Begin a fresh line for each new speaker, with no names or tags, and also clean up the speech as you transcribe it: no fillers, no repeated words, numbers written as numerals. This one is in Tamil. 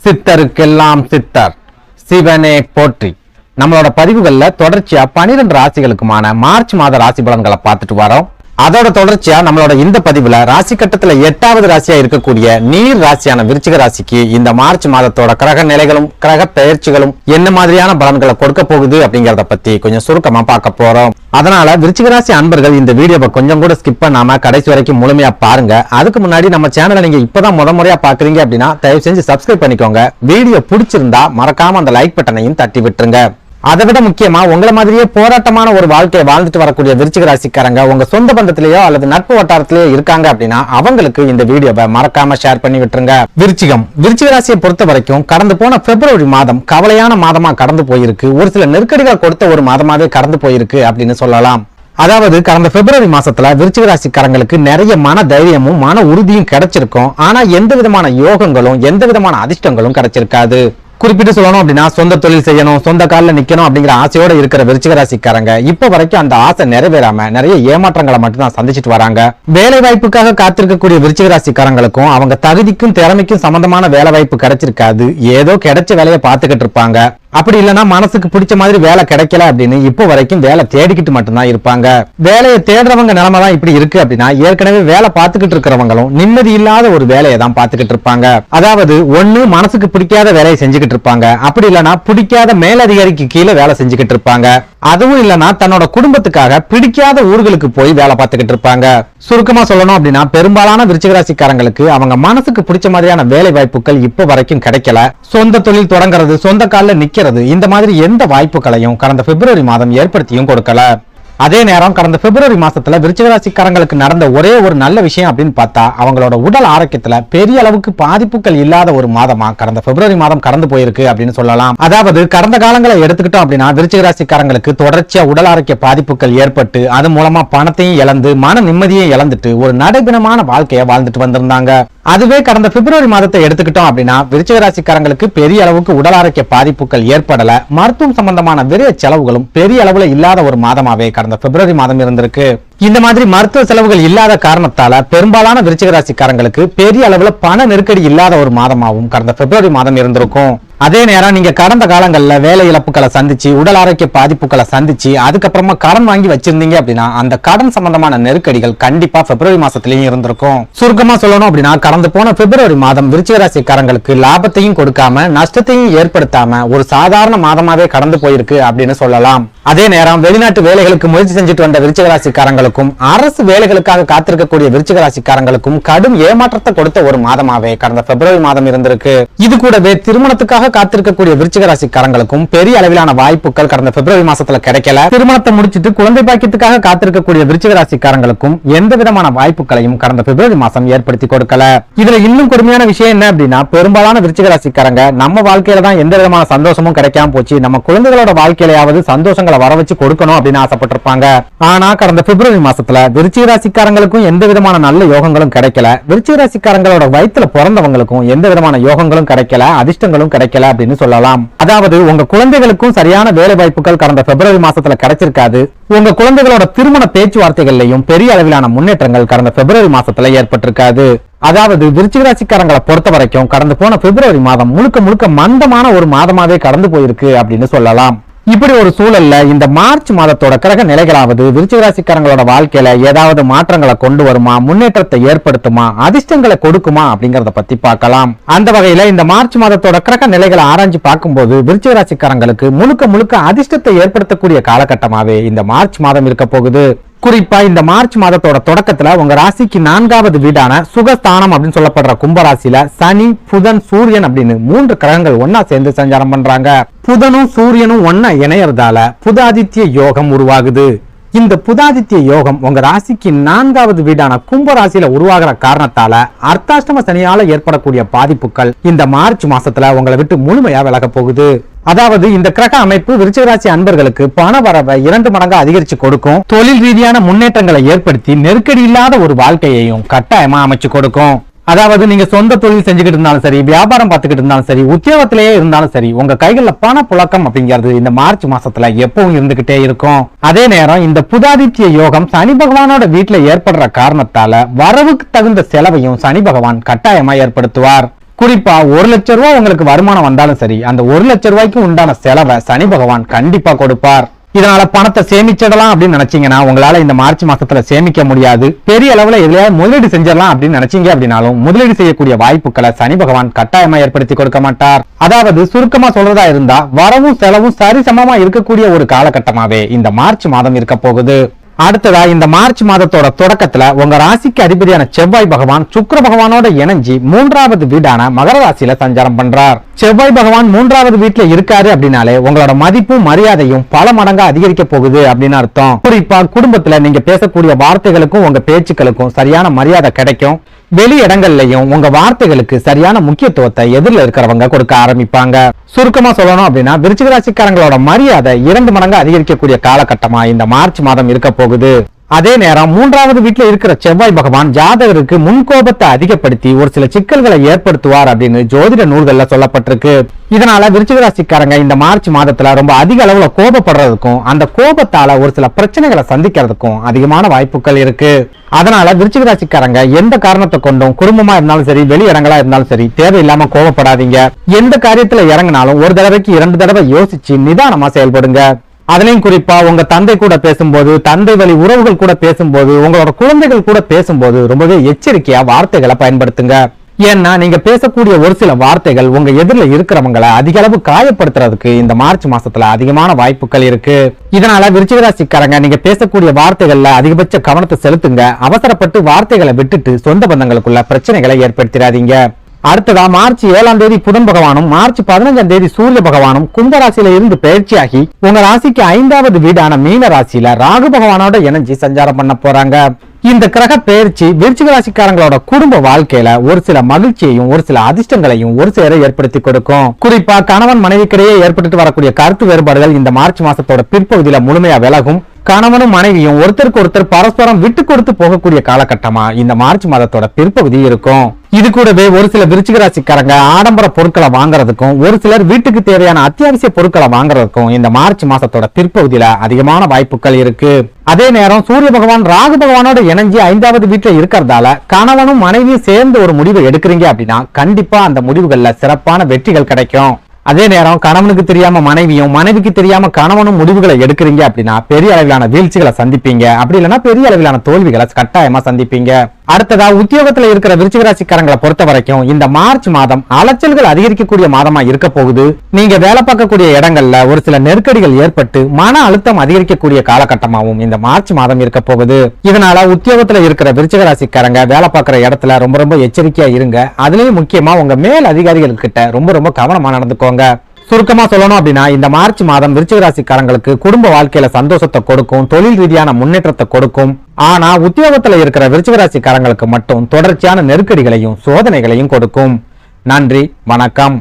சித்தருக்கெல்லாம் சித்தர் சிவனே போற்றி. நம்மளோட பதிவுகள்ல தொடர்ச்சியா 12 ராசிகளுக்குமான மார்ச் மாத ராசி பலன்களை பார்த்துட்டு வரோம். அதோட தொடர்ச்சியா நம்மளோட இந்த பதிவுல ராசி கட்டத்துல 8வது ராசியா இருக்கக்கூடிய நீர் ராசியான விருச்சிக ராசிக்கு இந்த மார்ச் மாதத்தோட கிரக நிலைகளும் கிரக பெயர்ச்சிகளும் என்ன மாதிரியான பலன்களை கொடுக்க போகுது அப்படிங்கறத பத்தி கொஞ்சம் சுருக்கமா பார்க்க போறோம். அதனால விருச்சிக ராசி அன்பர்கள் இந்த வீடியோவை கொஞ்சம் கூட ஸ்கிப் பண்ணாம கடைசி வரைக்கும் முழுமையா பாருங்க. அதுக்கு முன்னாடி நம்ம சேனலை நீங்க இப்பதான் முறையா பாக்குறீங்க அப்படின்னா தயவு செஞ்சு சப்ஸ்கிரைப் பண்ணிக்கோங்க. வீடியோ பிடிச்சிருந்தா மறக்காம அந்த லைக் பட்டனையும் தட்டி விட்டுருங்க. அதை விட முக்கியமா உங்களை மாதிரியே போராட்டமான ஒரு வாழ்க்கையை வாழ்ந்துட்டு வரக்கூடிய விருச்சிக ராசிக்காரங்க உங்க சொந்த பந்தத்திலேயோ அல்லது நட்பு வட்டாரத்திலேயோ இருக்காங்க அப்படின்னா அவங்களுக்கு இந்த வீடியோவை மறக்காம ஷேர் பண்ணி விட்டுருங்க. விருச்சிக ராசியை பொறுத்த வரைக்கும் கடந்து போன பிப்ரவரி மாதம் கவலையான மாதமா கடந்து போயிருக்கு. ஒரு சில நெருக்கடிகள் கொடுத்த ஒரு மாதமாவே கடந்து போயிருக்கு அப்படின்னு சொல்லலாம். அதாவது கடந்த பிப்ரவரி மாசத்துல விருச்சிக ராசிக்காரங்களுக்கு நிறைய மன தைரியமும் மன உறுதியும் கிடைச்சிருக்கும். ஆனா எந்த விதமான யோகங்களும் எந்த விதமான அதிர்ஷ்டங்களும் கிடைச்சிருக்காது. குறிப்பிட்டு சொல்லணும் அப்படின்னா சொந்த தொழில் செய்யணும், சொந்த காலில் நிக்கணும் அப்படிங்கிற ஆசையோட இருக்கிற விருச்சிக ராசிக்காரங்க இப்ப வரைக்கும் அந்த ஆசை நிறைவேறாம நிறைய ஏமாற்றங்களை மட்டும் தான் சந்திச்சுட்டு வராங்க. வேலை வாய்ப்புக்காக காத்திருக்கக்கூடிய விருச்சிக ராசிக்காரங்களுக்கும் அவங்க தகுதிக்கும் திறமைக்கும் சம்பந்தமான வேலை வாய்ப்பு கிடைச்சிருக்காது. ஏதோ கிடைச்ச வேலையை பார்த்துக்கிட்டு இருப்பாங்க. அப்படி இல்லைன்னா மனசுக்கு பிடிச்ச மாதிரி வேலை கிடைக்கல அப்படின்னு இப்போ வரைக்கும் வேலை தேடிக்கிட்டு மட்டும்தான் இருப்பாங்க. வேலையை தேடுறவங்க நிலைமை தான் இப்படி இருக்கு அப்படின்னா ஏற்கனவே வேலை பார்த்துக்கிட்டு இருக்கிறவங்களும் நிம்மதி இல்லாத ஒரு வேலையை தான் பார்த்துக்கிட்டு இருப்பாங்க. அதாவது ஒண்ணு மனசுக்கு பிடிக்காத வேலையை செஞ்சுக்கிட்டு இருப்பாங்க, அப்படி இல்லைன்னா பிடிக்காத மேலதிகாரிக்கு கீழே வேலை செஞ்சுக்கிட்டு இருப்பாங்க. அதுவும் இல்லைன்னா தன்னோட குடும்பத்துக்காக பிடிக்காத ஊர்களுக்கு போய் வேலை பார்த்துக்கிட்டு இருப்பாங்க. சுருக்கமா சொல்லணும் அப்படின்னா பெரும்பாலான விருச்சிக ராசிக்காரங்களுக்கு அவங்க மனசுக்கு பிடிச்ச மாதிரியான வேலை வாய்ப்புகள் இப்ப வரைக்கும் கிடைக்கல. சொந்த தொழில் தொடங்குறது, சொந்த காலில் நிக்கிறது, இந்த மாதிரி எந்த வாய்ப்புகளையும் கடந்த பிப்ரவரி மாதம் ஏற்படுத்தியும் கொடுக்கல. அதே நேரம் கடந்த பிப்ரவரி மாசத்துல விருச்சிக ராசிக்காரங்களுக்கு நடந்த ஒரே ஒரு நல்ல விஷயம் அப்படின்னு பார்த்தா அவங்களோட உடல் ஆரோக்கியத்துல பெரிய அளவுக்கு பாதிப்புகள் இல்லாத ஒரு மாதமா கடந்த பிப்ரவரி மாதம் கடந்து போயிருக்கு அப்படின்னு சொல்லலாம். அதாவது கடந்த காலங்களை எடுத்துக்கிட்டோம் அப்படின்னா விருச்சிக ராசிக்காரங்களுக்கு தொடர்ச்சியா உடல் ஆரோக்கிய பாதிப்புகள் ஏற்பட்டு அது மூலமா பணத்தையும் இழந்து மன நிம்மதியும் இழந்துட்டு ஒரு நடைபெறமான வாழ்க்கையை வாழ்ந்துட்டு வந்திருந்தாங்க. அதுவே கடந்த பிப்ரவரி மாதத்தை எடுத்துக்கிட்டோம் அப்படின்னா விருச்சிக ராசிக்காரங்களுக்கு பெரிய அளவுக்கு உடல் ஆரோக்கிய பாதிப்புகள் ஏற்படல. மருத்துவம் சம்பந்தமான விரைய செலவுகளும் பெரிய அளவுல இல்லாத ஒரு மாதமாவே கடந்த பிப்ரவரி மாதம் இருந்திருக்கு. இந்த மாதிரி மருத்துவ செலவுகள் இல்லாத காரணத்தால பெரும்பாலான விருச்சிக ராசிக்காரங்களுக்கு பெரிய அளவுல பண நெருக்கடி இல்லாத ஒரு மாதமாகவும் கடந்த பிப்ரவரி மாதம் இருந்திருக்கும். அதே நேரம் நீங்க கடந்த காலங்கள்ல வேலை இழப்புகளை சந்திச்சு உடல் ஆரோக்கிய பாதிப்புகளை சந்திச்சு அதுக்கப்புறமா கடன் வாங்கி வச்சிருந்தீங்க அப்படின்னா அந்த கடன் சம்பந்தமான நெருக்கடிகள் கண்டிப்பா பிப்ரவரி மாசத்திலயும் இருந்திருக்கும். சுருக்கமா சொல்லணும் அப்படின்னா கடந்து போன பிப்ரவரி மாதம் விருச்சிக ராசிக்காரங்களுக்கு லாபத்தையும் கொடுக்காம நஷ்டத்தையும் ஏற்படுத்தாம ஒரு சாதாரண மாதமாவே கடந்து போயிருக்கு அப்படின்னு சொல்லலாம். அதே நேரம் வெளிநாட்டு வேலைகளுக்கு முயற்சி செஞ்சுட்டு வந்த விருச்சிக ராசிக்காரங்களுக்கும் அரசு வேலைகளுக்காக காத்திருக்கக்கூடிய விருச்சிக ராசிக்காரங்களுக்கும் கடும் ஏமாற்றத்தை கொடுத்த ஒரு மாதமாவே கடந்த பிப்ரவரி மாதம் இருந்திருக்கு. இது கூடவே திருமணத்துக்காக காத்திருக்கக்கூடிய விருச்சிக ராசிக்காரங்களுக்கும் பெரிய அளவிலான வாய்ப்புகள் கடந்த பிப்ரவரி மாசத்துல கிடைக்கல. திருமணத்தை முடிச்சிட்டு குழந்தை பாக்கியத்துக்காக காத்திருக்கக்கூடிய விருச்சிக ராசிக்காரங்களுக்கும் எந்த விதமான வாய்ப்புகளையும் கடந்த பிப்ரவரி மாசம் ஏற்படுத்தி கொடுக்கல. இதுல இன்னும் கொடுமையான விஷயம் என்ன அப்படின்னா பெரும்பாலான விருச்சிக ராசிக்காரங்க நம்ம வாழ்க்கையில தான் எந்த விதமான சந்தோஷமும் கிடைக்காம போச்சு, நம்ம குழந்தைகளோட வாழ்க்கையிலாவது சந்தோஷங்களை வர வச்சு கொடுக்கணும் அப்படின்னு ஆசைப்பட்டிருப்பாங்க. ஆனா கடந்த பிப்ரவரி மாசத்துல விருச்சிக ராசிக்காரங்களுக்கும் எந்த விதமான நல்ல யோகங்களும் கிடைக்கல. விருச்சிக ராசிக்காரங்களோட வயித்துல பிறந்தவங்களுக்கும் எந்த விதமான யோகங்களும் கிடைக்கல, அதிர்ஷ்டங்களும் கிடைக்கல அப்படின்னு சொல்லலாம். அதாவது உங்க குழந்தைகளுக்கும் சரியான வேலை வாய்ப்புகள் கடந்த பிப்ரவரி மாசத்துல கிடைச்சிருக்காது. உங்க குழந்தைகளோட திருமண பேச்சுவார்த்தைகள்லயும் பெரிய அளவிலான முன்னேற்றங்கள் கடந்த பிப்ரவரி மாசத்துல ஏற்பட்டிருக்காது. அதாவது விருச்சிக ராசிக்காரங்களை பொறுத்த வரைக்கும் கடந்து போன பிப்ரவரி மாதம் முழுக்க மந்தமான ஒரு மாதமாவே கடந்து போயிருக்கு அப்படின்னு சொல்லலாம். இப்படி ஒரு சூழல்ல இந்த மார்ச் மாதத்தோட கிரக நிலைகளாவது விருச்சிக ராசிக்காரங்களோட வாழ்க்கையில ஏதாவது மாற்றங்களை கொண்டு வருமா, முன்னேற்றத்தை ஏற்படுத்துமா, அதிர்ஷ்டங்களை கொடுக்குமா அப்படிங்கறத பத்தி பார்க்கலாம். அந்த வகையில இந்த மார்ச் மாதத்தோட கிரக நிலைகளை ஆராய்ச்சி பார்க்கும்போது விருச்சிக ராசிக்காரங்களுக்கு முழுக்க அதிர்ஷ்டத்தை ஏற்படுத்தக்கூடிய காலகட்டமாவே இந்த மார்ச் மாதம் இருக்க போகுது. குறிப்பா இந்த மார்ச் மாதத்தோட தொடக்கத்துல உங்க ராசிக்கு 4வது வீடான சுகஸ்தானம் அப்படின்னு சொல்லப்படுற கும்பராசியில சனி, புதன், சூரியன் அப்படின்னு 3 கிரகங்கள் ஒன்னா சேர்ந்து சஞ்சாரம் பண்றாங்க. புதனும் சூரியனும் ஒன்னா இணையறதால புதாதித்ய யோகம் உருவாகுது. இந்த புதாதித்ய யோகம் உங்க ராசிக்கு 4வது வீடான கும்பராசியில உருவாகிற காரணத்தால அர்த்தாஷ்டம சனியால ஏற்படக்கூடிய பாதிப்புகள் இந்த மார்ச் மாசத்துல உங்களை விட்டு முழுமையா விலக போகுது. அதாவது இந்த கிரக அமைப்பு விருச்சிக ராசி அன்பர்களுக்கு பண வரவை 2 மடங்கு அதிகரிச்சு கொடுக்கும். தொழில் ரீதியான முன்னேற்றங்களை ஏற்படுத்தி நெருக்கடி இல்லாத ஒரு வாழ்க்கையையும் கட்டாயமா அமைச்சு கொடுக்கும். அதாவது நீங்க சொந்த தொழில் செஞ்சுக்கிட்டு இருந்தாலும் சரி, வியாபாரம் பார்த்துக்கிட்டு இருந்தாலும் சரி, உத்தியோகத்திலேயே இருந்தாலும் சரி, உங்க கைகள்ல பண புழக்கம் அப்படிங்கிறது இந்த மார்ச் மாசத்துல எப்பவும் இருந்துகிட்டே இருக்கும். அதே நேரம் இந்த புதாதித்ய யோகம் சனி பகவானோட வீட்டுல ஏற்படுற காரணத்தால வரவுக்கு தகுந்த செலவையும் சனி பகவான் கட்டாயமா ஏற்படுத்துவார். குறிப்பா 1,00,000 உங்களுக்கு வருமானம் வந்தாலும் சரி, அந்த 1,00,000 உண்டான செலவை சனி பகவான் கண்டிப்பா கொடுப்பார். இதனால பணத்தை சேமிச்சிடலாம் அப்படின்னு நினைச்சீங்கன்னா உங்களால இந்த மார்ச் மாசத்துல சேமிக்க முடியாது. பெரிய அளவுல எதுலயாவது முதலீடு செஞ்சிடலாம் அப்படின்னு நினைச்சீங்க அப்படின்னாலும் முதலீடு செய்யக்கூடிய வாய்ப்புகளை சனி பகவான் கட்டாயமா ஏற்படுத்தி கொடுக்க மாட்டார். அதாவது சுருக்கமா சொல்றதா இருந்தா வரவும் செலவும் சரிசமமா இருக்கக்கூடிய ஒரு காலகட்டமாவே இந்த மார்ச் மாதம் இருக்க போகுது. அடுத்ததா இந்த மார்ச் மாதத்தோட தொடக்கத்துல உங்க ராசிக்கு அதிபதியான செவ்வாய் பகவான் சுக்கிர பகவானோட இணைஞ்சி 3வது வீடான மகர ராசியில சஞ்சாரம் பண்றார். செவ்வாய் பகவான் 3வது வீட்டுல இருக்காரு அப்படின்னாலே உங்களோட மதிப்பும் மரியாதையும் பல மடங்கா அதிகரிக்க போகுது அப்படின்னு அர்த்தம். குறிப்பா குடும்பத்துல நீங்க பேசக்கூடிய வார்த்தைகளுக்கும் உங்க பேச்சுக்களுக்கும் சரியான மரியாதை கிடைக்கும். வெளி இடங்கள்லயும் உங்க வார்த்தைகளுக்கு சரியான முக்கியத்துவத்தை எதிரில் இருக்கிறவங்க கொடுக்க ஆரம்பிப்பாங்க. சுருக்கமா சொல்லணும் அப்படின்னா விருச்சிக ராசிக்காரங்களோட மரியாதை 2 மடங்கு அதிகரிக்கக்கூடிய காலகட்டமா இந்த மார்ச் மாதம் இருக்க போகுது. அதே நேரம் 3வது வீட்டுல இருக்கிற செவ்வாய் பகவான் ஜாதகருக்கு முன்கோபத்தை அதிகப்படுத்தி ஒரு சில சிக்கல்களை ஏற்படுத்துவார் அப்படின்னு ஜோதிட நூல்கள்ல சொல்லப்பட்டிருக்கு. இதனால விருச்சிக ராசிக்காரங்க இந்த மார்ச் மாதத்துல ரொம்ப அதிக அளவுல கோபப்படுறதுக்கும் அந்த கோபத்தால ஒரு சில பிரச்சனைகளை சந்திக்கிறதுக்கும் அதிகமான வாய்ப்புகள் இருக்கு. அதனால விருச்சிக ராசிக்காரங்க எந்த காரணத்தை கொண்டும் குடும்பமா இருந்தாலும் சரி, வெளி இடங்களா இருந்தாலும் சரி, தேவையில்லாம கோபப்படாதீங்க. எந்த காரியத்துல இறங்கினாலும் ஒரு தடவைக்கு 2 தடவை யோசிச்சு நிதானமா செயல்படுங்க. அதுலயும் குறிப்பா உங்க தந்தை கூட பேசும்போது, தந்தை வழி உறவுகள் கூட பேசும்போது, உங்களோட குழந்தைகள் கூட பேசும்போது ரொம்பவே எச்சரிக்கையா வார்த்தைகளை பயன்படுத்துங்க. ஏன்னா நீங்க பேசக்கூடிய ஒரு சில வார்த்தைகள் உங்க எதிரில் இருக்கிறவங்களை அதிக அளவு காயப்படுத்துறதுக்கு இந்த மார்ச் மாசத்துல அதிகமான வாய்ப்புகள் இருக்கு. இதனால விருச்சிக ராசிக்காரங்க நீங்க பேசக்கூடிய வார்த்தைகள்ல அதிகபட்ச கவனத்தை செலுத்துங்க. அவசரப்பட்டு வார்த்தைகளை விட்டுட்டு சொந்த பந்தங்களுக்குள்ள பிரச்சனைகளை ஏற்படுத்திடாதீங்க. அடுத்ததா மார்ச் 7ஆம் தேதி புதன் பகவானும் மார்ச் 15ஆம் தேதி சூரிய பகவானும் கும்ப ராசியில இருந்து பயிற்சியாகி உங்க ராசிக்கு 5வது வீடான மீன ராசியில ராகு பகவானோட இணைஞ்சு சஞ்சாரம் பண்ண போறாங்க. இந்த கிரக பயிற்சி விருச்சிக ராசிக்காரங்களோட குடும்ப வாழ்க்கையில ஒரு சில மகிழ்ச்சியையும் ஒரு சில அதிர்ஷ்டங்களையும் ஒரு சேர ஏற்படுத்தி கொடுக்கும். குறிப்பா கணவன் மனைவிக்கிடையே ஏற்பட்டு வரக்கூடிய கருத்து வேறுபாடுகள் இந்த மார்ச் மாசத்தோட பிற்பகுதியில முழுமையா விலகும். கணவனும் மனைவியும் ஒருத்தருக்கு ஒருத்தர் பரஸ்பரம் விட்டு கொடுத்து போகக்கூடிய காலகட்டமா இந்த மார்ச் மாதத்தோட பிற்பகுதி இருக்கும். இது கூடவே ஒரு சில விருச்சிக ராசிக்காரங்க ஆடம்பர பொருட்களை வாங்குறதுக்கும் ஒரு சிலர் வீட்டுக்கு தேவையான அத்தியாவசிய பொருட்களை வாங்குறதுக்கும் இந்த மார்ச் மாசத்தோட பிற்பகுதியில அதிகமான வாய்ப்புகள் இருக்கு. அதே நேரம் சூரிய பகவான் ராகு பகவானோட இணைஞ்சு 5வது வீட்டுல இருக்கிறதால கணவனும் மனைவியும் சேர்ந்து ஒரு முடிவை எடுக்கிறீங்க அப்படின்னா கண்டிப்பா அந்த முடிவுகள்ல சிறப்பான வெற்றிகள் கிடைக்கும். அதே நேரம் கணவனுக்கு தெரியாம மனைவியும் மனைவிக்கு தெரியாம கணவனும் முடிவுகளை எடுக்கிறீங்க அப்படின்னா பெரிய அளவிலான வீழ்ச்சிகளை சந்திப்பீங்க. அப்படி இல்லைன்னா பெரிய அளவிலான தோல்விகளை கட்டாயமா சந்திப்பீங்க. அடுத்ததா உத்தியோகத்துல இருக்கிற விருச்சிக ராசிக்காரங்களை பொறுத்த வரைக்கும் இந்த மார்ச் மாதம் அலைச்சல்கள் அதிகரிக்கக்கூடிய மாதமா இருக்க போகுது. நீங்க வேலை பார்க்கக்கூடிய இடங்கள்ல ஒரு சில நெருக்கடிகள் ஏற்பட்டு மன அழுத்தம் அதிகரிக்கக்கூடிய காலகட்டமாவும் இந்த மார்ச் மாதம் இருக்க போகுது. இதனால உத்தியோகத்துல இருக்கிற விருச்சிக ராசிக்காரங்க வேலை பார்க்கிற இடத்துல ரொம்ப எச்சரிக்கையா இருங்க. அதுலயும் முக்கியமா உங்க மேல் அதிகாரிகள் கிட்ட ரொம்ப கவனமா நடந்துக்கோங்க. சுருக்கமா சொல்லணும் அப்படின்னா இந்த மார்ச் மாதம் விருச்சிக ராசிக்காரங்களுக்கு குடும்ப வாழ்க்கையில சந்தோஷத்தை கொடுக்கும், தொழில் ரீதியான முன்னேற்றத்தை கொடுக்கும். ஆனா உத்தியோகத்துல இருக்கிற விருச்சிக ராசிக்காரங்களுக்கு மட்டும் தொடர்ச்சியான நெருக்கடிகளையும் சோதனைகளையும் கொடுக்கும். நன்றி, வணக்கம்.